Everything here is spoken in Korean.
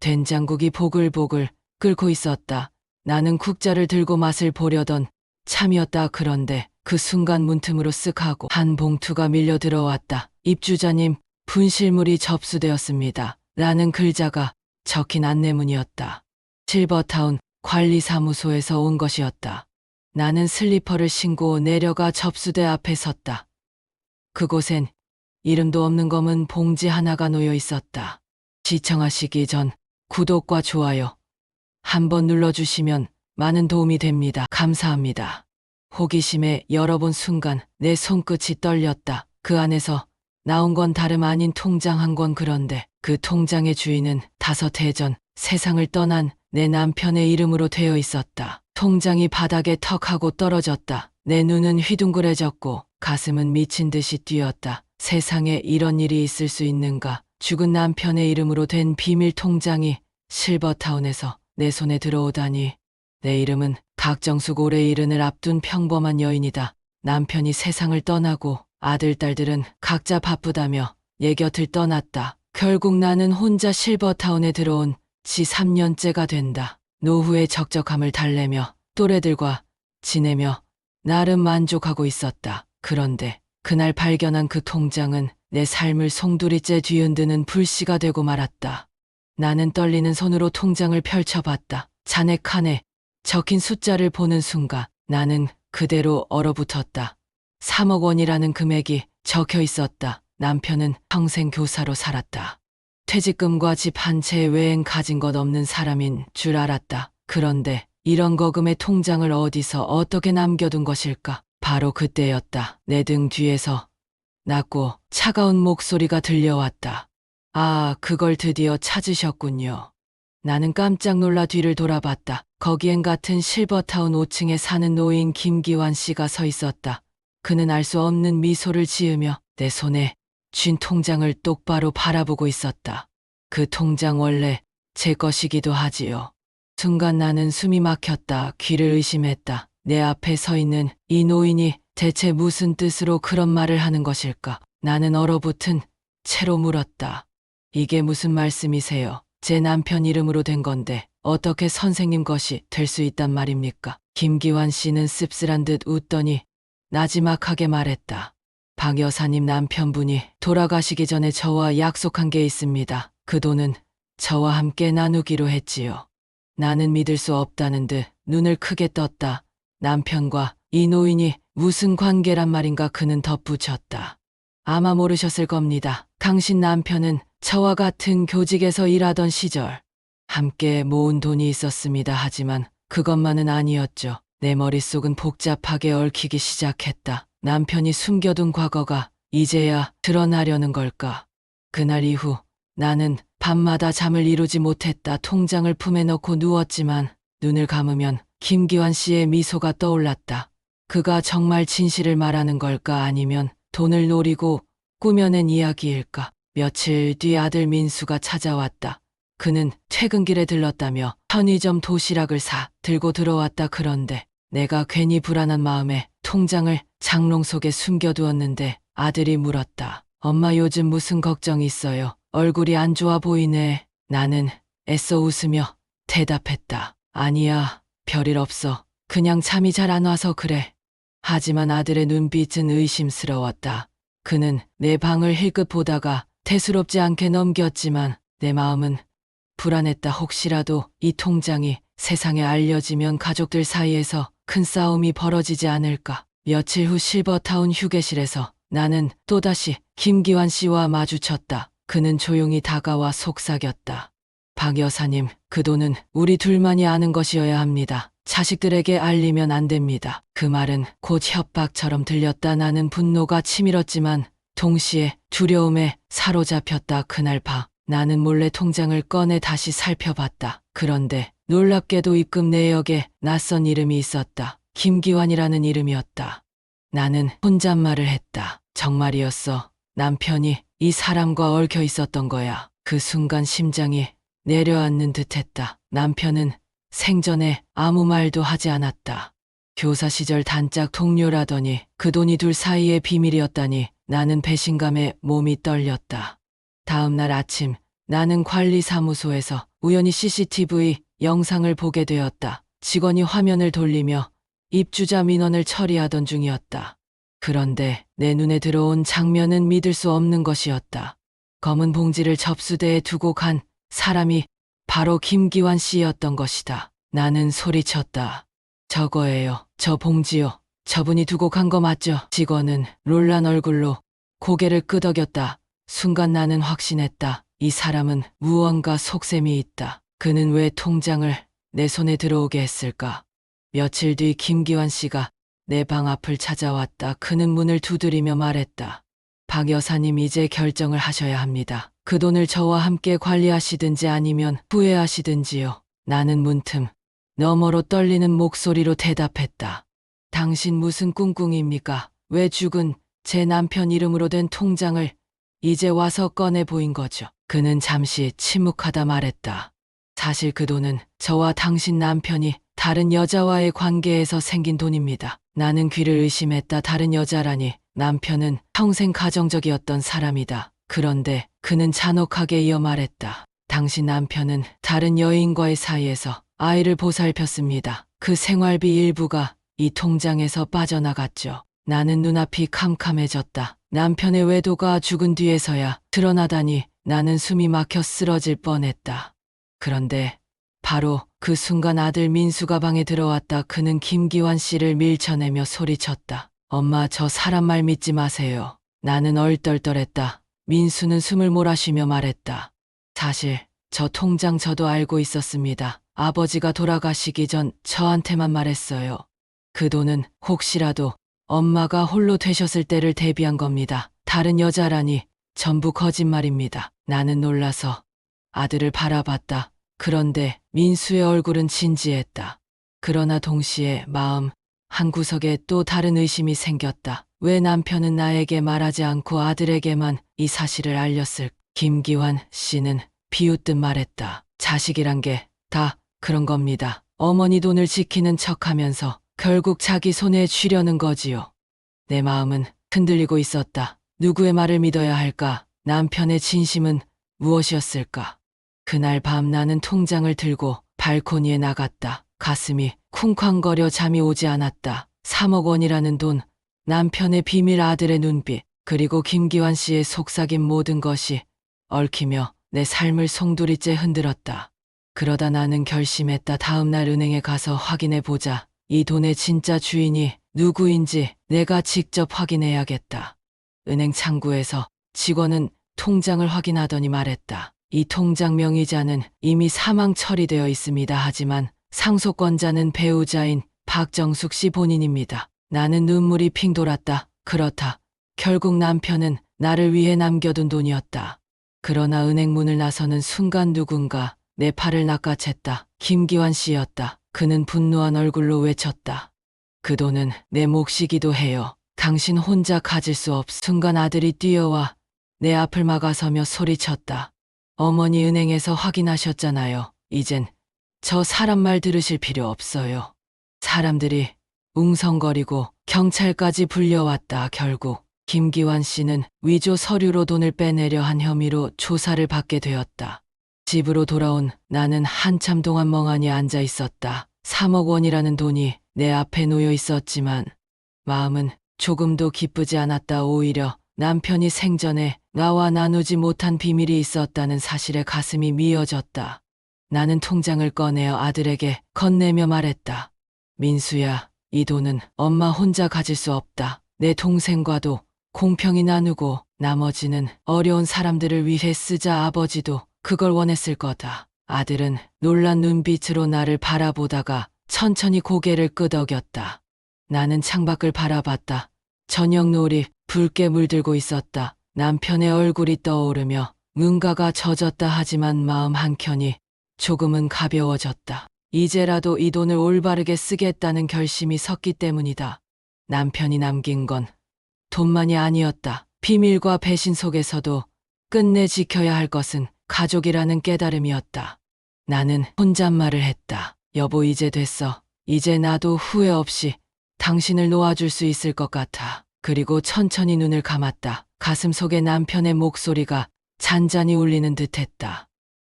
된장국이 보글보글 끓고 있었다. 나는 국자를 들고 맛을 보려던 참이었다. 그런데 그 순간 문틈으로 쓱 하고 한 봉투가 밀려 들어왔다. 입주자님, 분실물이 접수되었습니다. 라는 글자가 적힌 안내문이었다. 실버타운 관리사무소에서 온 것이었다. 나는 슬리퍼를 신고 내려가 접수대 앞에 섰다. 그곳엔 이름도 없는 검은 봉지 하나가 놓여 있었다. 시청하시기 전 구독과 좋아요 한번 눌러주시면 많은 도움이 됩니다. 감사합니다. 호기심에 열어본 순간 내 손끝이 떨렸다. 그 안에서 나온 건 다름 아닌 통장 한 권. 그런데 그 통장의 주인은 5해 전 세상을 떠난 내 남편의 이름으로 되어 있었다. 통장이 바닥에 턱 하고 떨어졌다. 내 눈은 휘둥그레졌고 가슴은 미친 듯이 뛰었다. 세상에 이런 일이 있을 수 있는가? 죽은 남편의 이름으로 된 비밀 통장이 실버타운에서 내 손에 들어오다니. 내 이름은 각정숙. 올해 70을 앞둔 평범한 여인이다. 남편이 세상을 떠나고 아들, 딸들은 각자 바쁘다며 내 곁을 떠났다. 결국 나는 혼자 실버타운에 들어온 지 3년째가 된다. 노후의 적적함을 달래며 또래들과 지내며 나름 만족하고 있었다. 그런데 그날 발견한 그 통장은 내 삶을 송두리째 뒤흔드는 불씨가 되고 말았다. 나는 떨리는 손으로 통장을 펼쳐봤다. 잔액 칸에 적힌 숫자를 보는 순간 나는 그대로 얼어붙었다. 3억 원이라는 금액이 적혀 있었다. 남편은 평생 교사로 살았다. 퇴직금과 집 한 채 외엔 가진 것 없는 사람인 줄 알았다. 그런데 이런 거금의 통장을 어디서 어떻게 남겨둔 것일까? 바로 그때였다. 내 등 뒤에서 낮고 차가운 목소리가 들려왔다. 아, 그걸 드디어 찾으셨군요. 나는 깜짝 놀라 뒤를 돌아봤다. 거기엔 같은 실버타운 5층에 사는 노인 김기환 씨가 서 있었다. 그는 알 수 없는 미소를 지으며 내 손에 쥔 통장을 똑바로 바라보고 있었다. 그 통장 원래 제 것이기도 하지요. 순간 나는 숨이 막혔다. 귀를 의심했다. 내 앞에 서 있는 이 노인이 대체 무슨 뜻으로 그런 말을 하는 것일까? 나는 얼어붙은 채로 물었다. 이게 무슨 말씀이세요? 제 남편 이름으로 된 건데 어떻게 선생님 것이 될 수 있단 말입니까? 김기환 씨는 씁쓸한 듯 웃더니 나지막하게 말했다. 박 여사님 남편분이 돌아가시기 전에 저와 약속한 게 있습니다. 그 돈은 저와 함께 나누기로 했지요. 나는 믿을 수 없다는 듯 눈을 크게 떴다. 남편과 이 노인이 무슨 관계란 말인가? 그는 덧붙였다. 아마 모르셨을 겁니다. 당신 남편은 저와 같은 교직에서 일하던 시절 함께 모은 돈이 있었습니다. 하지만 그것만은 아니었죠. 내 머릿속은 복잡하게 얽히기 시작했다. 남편이 숨겨둔 과거가 이제야 드러나려는 걸까? 그날 이후 나는 밤마다 잠을 이루지 못했다. 통장을 품에 넣고 누웠지만 눈을 감으면 김기환 씨의 미소가 떠올랐다. 그가 정말 진실을 말하는 걸까? 아니면 돈을 노리고 꾸며낸 이야기일까? 며칠 뒤 아들 민수가 찾아왔다. 그는 퇴근길에 들렀다며 편의점 도시락을 사 들고 들어왔다. 그런데 내가 괜히 불안한 마음에 통장을 장롱 속에 숨겨두었는데 아들이 물었다. 엄마 요즘 무슨 걱정 있어요? 얼굴이 안 좋아 보이네. 나는 애써 웃으며 대답했다. 아니야, 별일 없어. 그냥 잠이 잘 안 와서 그래. 하지만 아들의 눈빛은 의심스러웠다. 그는 내 방을 힐끗 보다가 대수롭지 않게 넘겼지만 내 마음은 불안했다. 혹시라도 이 통장이 세상에 알려지면 가족들 사이에서 큰 싸움이 벌어지지 않을까. 며칠 후 실버타운 휴게실에서 나는 또다시 김기환 씨와 마주쳤다. 그는 조용히 다가와 속삭였다. 박 여사님, 그 돈은 우리 둘만이 아는 것이어야 합니다. 자식들에게 알리면 안 됩니다. 그 말은 곧 협박처럼 들렸다. 나는 분노가 치밀었지만 동시에 두려움에 사로잡혔다. 그날 밤 나는 몰래 통장을 꺼내 다시 살펴봤다. 그런데 놀랍게도 입금 내역에 낯선 이름이 있었다. 김기환이라는 이름이었다. 나는 혼잣말을 했다. 정말이었어. 남편이 이 사람과 얽혀 있었던 거야. 그 순간 심장이 내려앉는 듯했다. 남편은 생전에 아무 말도 하지 않았다. 교사 시절 단짝 동료라더니 그 돈이 둘 사이의 비밀이었다니. 나는 배신감에 몸이 떨렸다. 다음 날 아침 나는 관리사무소에서 우연히 CCTV 영상을 보게 되었다. 직원이 화면을 돌리며 입주자 민원을 처리하던 중이었다. 그런데 내 눈에 들어온 장면은 믿을 수 없는 것이었다. 검은 봉지를 접수대에 두고 간 사람이 바로 김기환 씨였던 것이다. 나는 소리쳤다. 저거예요. 저 봉지요. 저분이 두고 간 거 맞죠? 직원은 놀란 얼굴로 고개를 끄덕였다. 순간 나는 확신했다. 이 사람은 무언가 속셈이 있다. 그는 왜 통장을 내 손에 들어오게 했을까? 며칠 뒤 김기환 씨가 내 방 앞을 찾아왔다. 그는 문을 두드리며 말했다. 박 여사님, 이제 결정을 하셔야 합니다. 그 돈을 저와 함께 관리하시든지 아니면 후회하시든지요. 나는 문틈 너머로 떨리는 목소리로 대답했다. 당신 무슨 꿍꿍입니까? 왜 죽은 제 남편 이름으로 된 통장을 이제 와서 꺼내 보인 거죠? 그는 잠시 침묵하다 말했다. 사실 그 돈은 저와 당신 남편이 다른 여자와의 관계에서 생긴 돈입니다. 나는 귀를 의심했다. 다른 여자라니. 남편은 평생 가정적이었던 사람이다. 그런데 그는 잔혹하게 이어 말했다. 당신 남편은 다른 여인과의 사이에서 아이를 보살폈습니다. 그 생활비 일부가 이 통장에서 빠져나갔죠. 나는 눈앞이 캄캄해졌다. 남편의 외도가 죽은 뒤에서야 드러나다니. 나는 숨이 막혀 쓰러질 뻔했다. 그런데 바로 그 순간 아들 민수가 방에 들어왔다. 그는 김기환 씨를 밀쳐내며 소리쳤다. 엄마, 저 사람 말 믿지 마세요. 나는 얼떨떨했다. 민수는 숨을 몰아쉬며 말했다. 사실 저 통장 저도 알고 있었습니다. 아버지가 돌아가시기 전 저한테만 말했어요. 그 돈은 혹시라도 엄마가 홀로 되셨을 때를 대비한 겁니다. 다른 여자라니 전부 거짓말입니다. 나는 놀라서 아들을 바라봤다. 그런데 민수의 얼굴은 진지했다. 그러나 동시에 마음 한구석에 또 다른 의심이 생겼다. 왜 남편은 나에게 말하지 않고 아들에게만 이 사실을 알렸을? 김기환 씨는 비웃듯 말했다. 자식이란 게 다 그런 겁니다. 어머니 돈을 지키는 척하면서 결국 자기 손에 쥐려는 거지요. 내 마음은 흔들리고 있었다. 누구의 말을 믿어야 할까? 남편의 진심은 무엇이었을까? 그날 밤 나는 통장을 들고 발코니에 나갔다. 가슴이 쿵쾅거려 잠이 오지 않았다. 3억 원이라는 돈, 남편의 비밀, 아들의 눈빛, 그리고 김기환 씨의 속삭임, 모든 것이 얽히며 내 삶을 송두리째 흔들었다. 그러다 나는 결심했다. 다음날 은행에 가서 확인해 보자. 이 돈의 진짜 주인이 누구인지 내가 직접 확인해야겠다. 은행 창구에서 직원은 통장을 확인하더니 말했다. 이 통장 명의자는 이미 사망 처리되어 있습니다. 하지만 상속권자는 배우자인 박정숙 씨 본인입니다. 나는 눈물이 핑 돌았다. 그렇다. 결국 남편은 나를 위해 남겨둔 돈이었다. 그러나 은행 문을 나서는 순간 누군가 내 팔을 낚아챘다. 김기환 씨였다. 그는 분노한 얼굴로 외쳤다. 그 돈은 내 몫이기도 해요. 당신 혼자 가질 수 없. 순간 아들이 뛰어와 내 앞을 막아서며 소리쳤다. 어머니, 은행에서 확인하셨잖아요. 이젠 저 사람 말 들으실 필요 없어요. 사람들이 웅성거리고 경찰까지 불려왔다. 결국 김기환 씨는 위조 서류로 돈을 빼내려 한 혐의로 조사를 받게 되었다. 집으로 돌아온 나는 한참 동안 멍하니 앉아 있었다. 3억 원이라는 돈이 내 앞에 놓여 있었지만 마음은 조금도 기쁘지 않았다. 오히려 남편이 생전에 나와 나누지 못한 비밀이 있었다는 사실에 가슴이 미어졌다. 나는 통장을 꺼내어 아들에게 건네며 말했다. 민수야, 이 돈은 엄마 혼자 가질 수 없다. 내 동생과도 공평히 나누고 나머지는 어려운 사람들을 위해 쓰자. 아버지도 그걸 원했을 거다. 아들은 놀란 눈빛으로 나를 바라보다가 천천히 고개를 끄덕였다. 나는 창밖을 바라봤다. 저녁 노을이 붉게 물들고 있었다. 남편의 얼굴이 떠오르며 눈가가 젖었다. 하지만 마음 한켠이 조금은 가벼워졌다. 이제라도 이 돈을 올바르게 쓰겠다는 결심이 섰기 때문이다. 남편이 남긴 건 돈만이 아니었다. 비밀과 배신 속에서도 끝내 지켜야 할 것은 가족이라는 깨달음이었다. 나는 혼잣말을 했다. 여보, 이제 됐어. 이제 나도 후회 없이 당신을 놓아줄 수 있을 것 같아. 그리고 천천히 눈을 감았다. 가슴 속에 남편의 목소리가 잔잔히 울리는 듯했다.